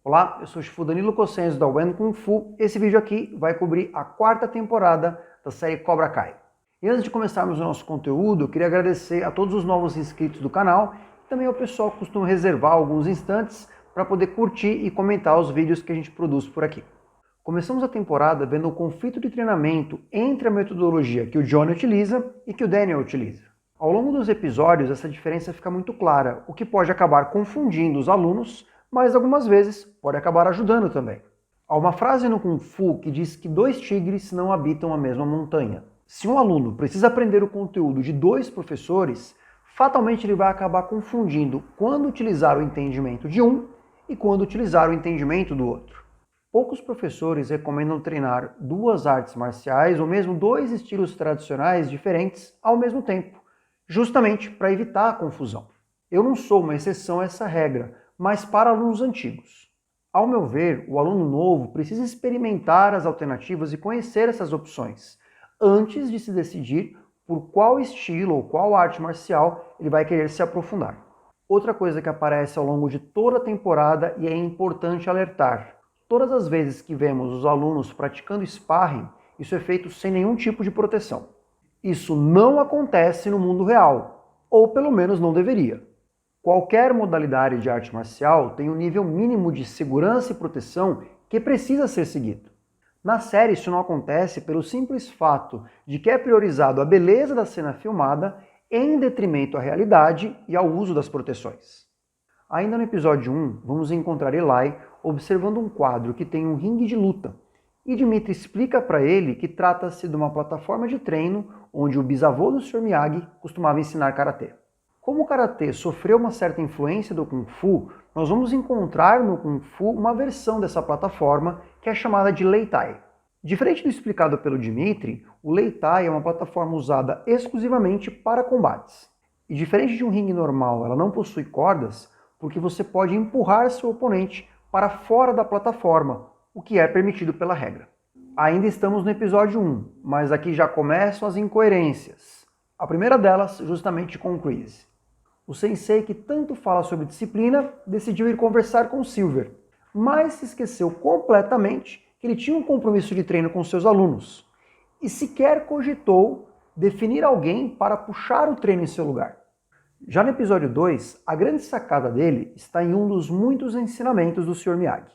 Olá, eu sou o Shifu Danilo Cossenzo da Wen Kung Fu. Esse vídeo aqui vai cobrir a 4ª temporada da série Cobra Kai. E antes de começarmos o nosso conteúdo, eu queria agradecer a todos os novos inscritos do canal e também ao pessoal que costuma reservar alguns instantes para poder curtir e comentar os vídeos que a gente produz por aqui. Começamos a temporada vendo o conflito de treinamento entre a metodologia que o Johnny utiliza e que o Daniel utiliza. Ao longo dos episódios, essa diferença fica muito clara, o que pode acabar confundindo os alunos, mas algumas vezes pode acabar ajudando também. Há uma frase no Kung Fu que diz que 2 tigres não habitam a mesma montanha. Se um aluno precisa aprender o conteúdo de 2 professores, fatalmente ele vai acabar confundindo quando utilizar o entendimento de um e quando utilizar o entendimento do outro. Poucos professores recomendam treinar 2 artes marciais ou mesmo 2 estilos tradicionais diferentes ao mesmo tempo, justamente para evitar a confusão. Eu não sou uma exceção a essa regra, mas para alunos antigos. Ao meu ver, o aluno novo precisa experimentar as alternativas e conhecer essas opções, antes de se decidir por qual estilo ou qual arte marcial ele vai querer se aprofundar. Outra coisa que aparece ao longo de toda a temporada e é importante alertar: todas as vezes que vemos os alunos praticando sparring, isso é feito sem nenhum tipo de proteção. Isso não acontece no mundo real, ou pelo menos não deveria. Qualquer modalidade de arte marcial tem um nível mínimo de segurança e proteção que precisa ser seguido. Na série isso não acontece pelo simples fato de que é priorizado a beleza da cena filmada em detrimento à realidade e ao uso das proteções. Ainda no episódio 1, vamos encontrar Eli observando um quadro que tem um ringue de luta, e Dimitri explica para ele que trata-se de uma plataforma de treino onde o bisavô do Sr. Miyagi costumava ensinar karatê. Como o karatê sofreu uma certa influência do Kung Fu, nós vamos encontrar no Kung Fu uma versão dessa plataforma que é chamada de Lei Tai. Diferente do explicado pelo Dimitri, o Lei Tai é uma plataforma usada exclusivamente para combates. E diferente de um ringue normal, ela não possui cordas, porque você pode empurrar seu oponente para fora da plataforma, o que é permitido pela regra. Ainda estamos no episódio 1, mas aqui já começam as incoerências. A primeira delas, justamente com o Chris. O sensei, que tanto fala sobre disciplina, decidiu ir conversar com Silver, mas se esqueceu completamente que ele tinha um compromisso de treino com seus alunos, e sequer cogitou definir alguém para puxar o treino em seu lugar. Já no episódio 2, a grande sacada dele está em um dos muitos ensinamentos do Sr. Miyagi.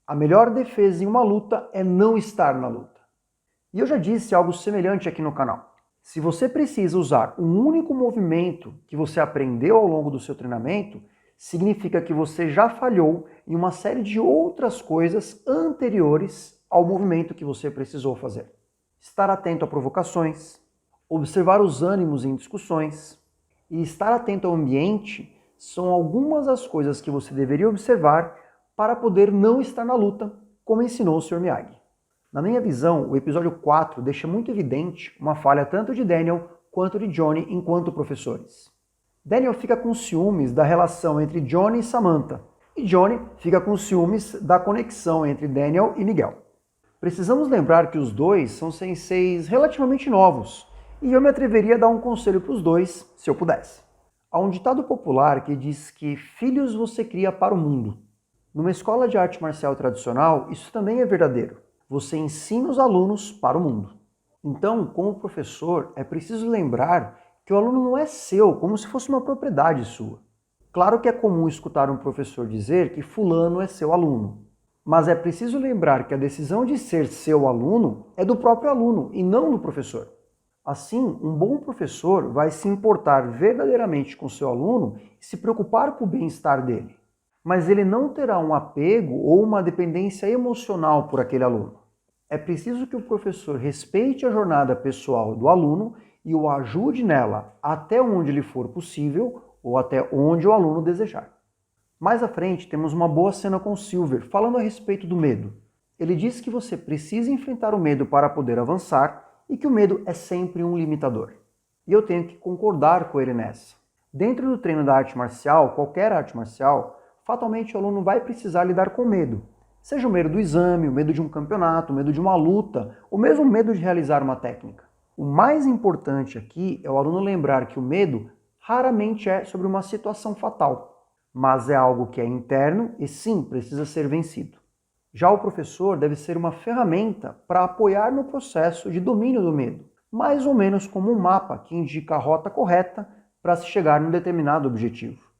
A melhor defesa em uma luta é não estar na luta. E eu já disse algo semelhante aqui no canal. Se você precisa usar um único movimento que você aprendeu ao longo do seu treinamento, significa que você já falhou em uma série de outras coisas anteriores ao movimento que você precisou fazer. Estar atento a provocações, observar os ânimos em discussões e estar atento ao ambiente são algumas das coisas que você deveria observar para poder não estar na luta, como ensinou o Sr. Miyagi. Na minha visão, o episódio 4 deixa muito evidente uma falha tanto de Daniel quanto de Johnny enquanto professores. Daniel fica com ciúmes da relação entre Johnny e Samantha, e Johnny fica com ciúmes da conexão entre Daniel e Miguel. Precisamos lembrar que os dois são senseis relativamente novos, e eu me atreveria a dar um conselho para os dois, se eu pudesse. Há um ditado popular que diz que filhos você cria para o mundo. Numa escola de arte marcial tradicional, isso também é verdadeiro. Você ensina os alunos para o mundo. Então, como professor, é preciso lembrar que o aluno não é seu, como se fosse uma propriedade sua. Claro que é comum escutar um professor dizer que fulano é seu aluno, mas é preciso lembrar que a decisão de ser seu aluno é do próprio aluno e não do professor. Assim, um bom professor vai se importar verdadeiramente com seu aluno e se preocupar com o bem-estar dele. Mas ele não terá um apego ou uma dependência emocional por aquele aluno. É preciso que o professor respeite a jornada pessoal do aluno e o ajude nela até onde lhe for possível ou até onde o aluno desejar. Mais à frente temos uma boa cena com Silver falando a respeito do medo. Ele diz que você precisa enfrentar o medo para poder avançar e que o medo é sempre um limitador. E eu tenho que concordar com ele nessa. Dentro do treino da arte marcial, qualquer arte marcial, fatalmente o aluno vai precisar lidar com medo. Seja o medo do exame, o medo de um campeonato, o medo de uma luta, ou mesmo o medo de realizar uma técnica. O mais importante aqui é o aluno lembrar que o medo raramente é sobre uma situação fatal. mas é algo que é interno e sim, precisa ser vencido. Já o professor deve ser uma ferramenta para apoiar no processo de domínio do medo, mais ou menos como um mapa que indica a rota correta para se chegar num determinado objetivo.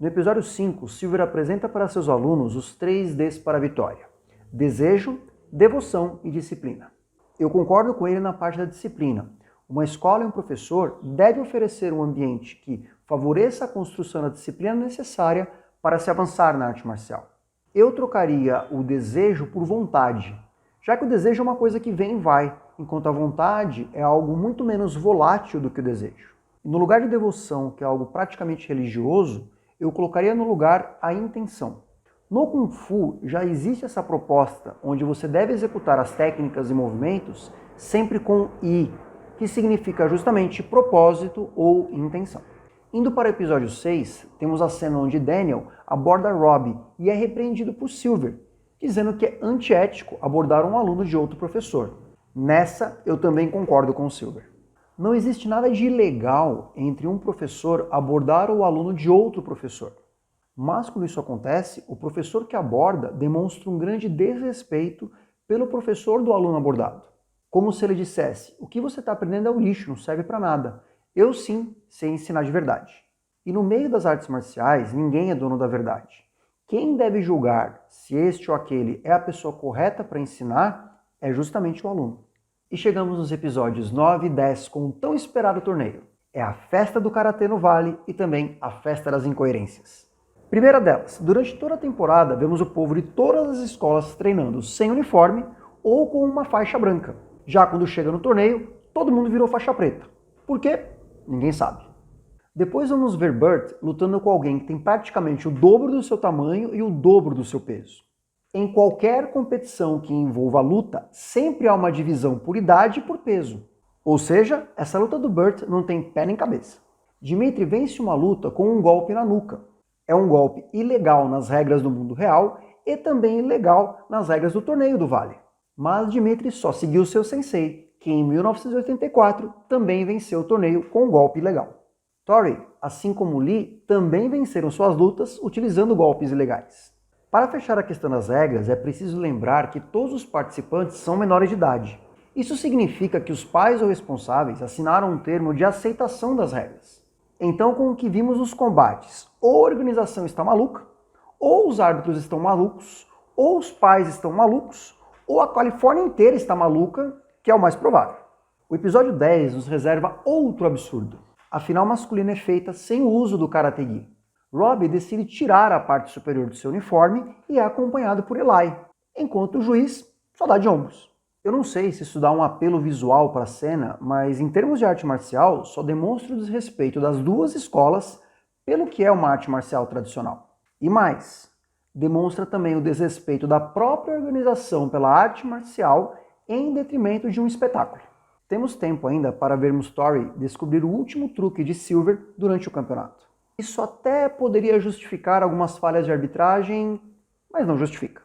No episódio 5, Silver apresenta para seus alunos os 3 Ds para a vitória: desejo, devoção e disciplina. Eu concordo com ele na parte da disciplina. Uma escola e um professor devem oferecer um ambiente que favoreça a construção da disciplina necessária para se avançar na arte marcial. Eu trocaria o desejo por vontade, já que o desejo é uma coisa que vem e vai, enquanto a vontade é algo muito menos volátil do que o desejo. E no lugar de devoção, que é algo praticamente religioso, eu colocaria no lugar a intenção. No Kung Fu já existe essa proposta, onde você deve executar as técnicas e movimentos sempre com I, que significa justamente propósito ou intenção. Indo para o episódio 6, temos a cena onde Daniel aborda Robbie e é repreendido por Silver, dizendo que é antiético abordar um aluno de outro professor. Nessa, eu também concordo com o Silver. Não existe nada de ilegal entre um professor abordar o aluno de outro professor. Mas quando isso acontece, o professor que aborda demonstra um grande desrespeito pelo professor do aluno abordado. Como se ele dissesse: o que você está aprendendo é um lixo, não serve para nada. Eu sim sei ensinar de verdade. E no meio das artes marciais, ninguém é dono da verdade. Quem deve julgar se este ou aquele é a pessoa correta para ensinar é justamente o aluno. E chegamos nos episódios 9 e 10 com o tão esperado torneio. É a festa do Karatê no Vale e também a festa das incoerências. Primeira delas, durante toda a temporada vemos o povo de todas as escolas treinando sem uniforme ou com uma faixa branca. Já quando chega no torneio, todo mundo virou faixa preta. Por quê? Ninguém sabe. Depois vamos ver Burt lutando com alguém que tem praticamente o dobro do seu tamanho e o dobro do seu peso. Em qualquer competição que envolva luta, sempre há uma divisão por idade e por peso. Ou seja, essa luta do Burt não tem pé nem cabeça. Dimitri vence uma luta com um golpe na nuca. É um golpe ilegal nas regras do mundo real e também ilegal nas regras do torneio do Vale. Mas Dimitri só seguiu seu sensei, que em 1984 também venceu o torneio com um golpe ilegal. Tori, assim como Lee, também venceram suas lutas utilizando golpes ilegais. Para fechar a questão das regras, é preciso lembrar que todos os participantes são menores de idade. Isso significa que os pais ou responsáveis assinaram um termo de aceitação das regras. Então, com o que vimos nos combates, ou a organização está maluca, ou os árbitros estão malucos, ou os pais estão malucos, ou a Califórnia inteira está maluca, que é o mais provável. O episódio 10 nos reserva outro absurdo. A final masculina é feita sem o uso do Karate Gi. Robbie decide tirar a parte superior do seu uniforme e é acompanhado por Eli, enquanto o juiz só dá de ombros. Eu não sei se isso dá um apelo visual para a cena, mas em termos de arte marcial, só demonstra o desrespeito das duas escolas pelo que é uma arte marcial tradicional. E mais, demonstra também o desrespeito da própria organização pela arte marcial em detrimento de um espetáculo. Temos tempo ainda para vermos Tori descobrir o último truque de Silver durante o campeonato. Isso até poderia justificar algumas falhas de arbitragem, mas não justifica.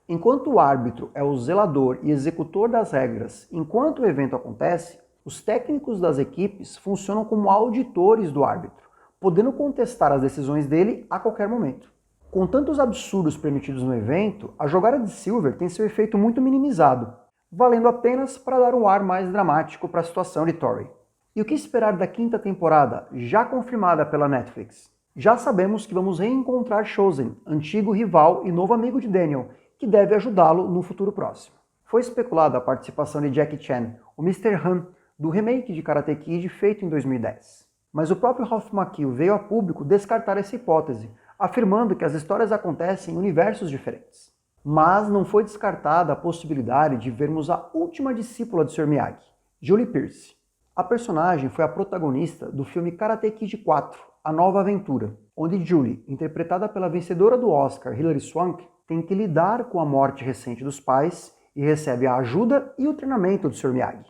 Enquanto o árbitro é o zelador e executor das regras enquanto o evento acontece, os técnicos das equipes funcionam como auditores do árbitro, podendo contestar as decisões dele a qualquer momento. Com tantos absurdos permitidos no evento, a jogada de Silver tem seu efeito muito minimizado, valendo apenas para dar um ar mais dramático para a situação de Tori. E o que esperar da quinta temporada, já confirmada pela Netflix? Já sabemos que vamos reencontrar Chozen, antigo rival e novo amigo de Daniel, que deve ajudá-lo no futuro próximo. Foi especulada a participação de Jackie Chan, o Mr. Han, do remake de Karate Kid feito em 2010. Mas o próprio Ralph Macchio veio a público descartar essa hipótese, afirmando que as histórias acontecem em universos diferentes. Mas não foi descartada a possibilidade de vermos a última discípula de Sr. Miyagi, Julie Pierce. A personagem foi a protagonista do filme Karate Kid 4, A Nova Aventura, onde Julie, interpretada pela vencedora do Oscar Hilary Swank, tem que lidar com a morte recente dos pais e recebe a ajuda e o treinamento do Sr. Miyagi.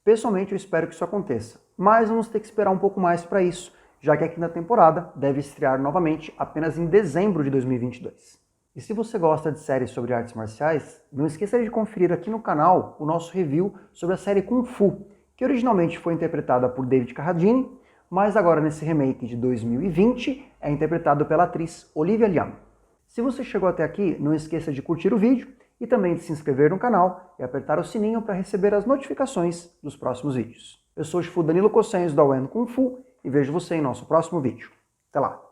Pessoalmente eu espero que isso aconteça, mas vamos ter que esperar um pouco mais para isso, já que a quinta temporada deve estrear novamente apenas em dezembro de 2022. E se você gosta de séries sobre artes marciais, não esqueça de conferir aqui no canal o nosso review sobre a série Kung Fu, que originalmente foi interpretada por David Carradine, mas agora nesse remake de 2020 é interpretado pela atriz Olivia Liam. Se você chegou até aqui, não esqueça de curtir o vídeo e também de se inscrever no canal e apertar o sininho para receber as notificações dos próximos vídeos. Eu sou o Shifu Danilo Cossenhos da When Kung Fu e vejo você em nosso próximo vídeo. Até lá!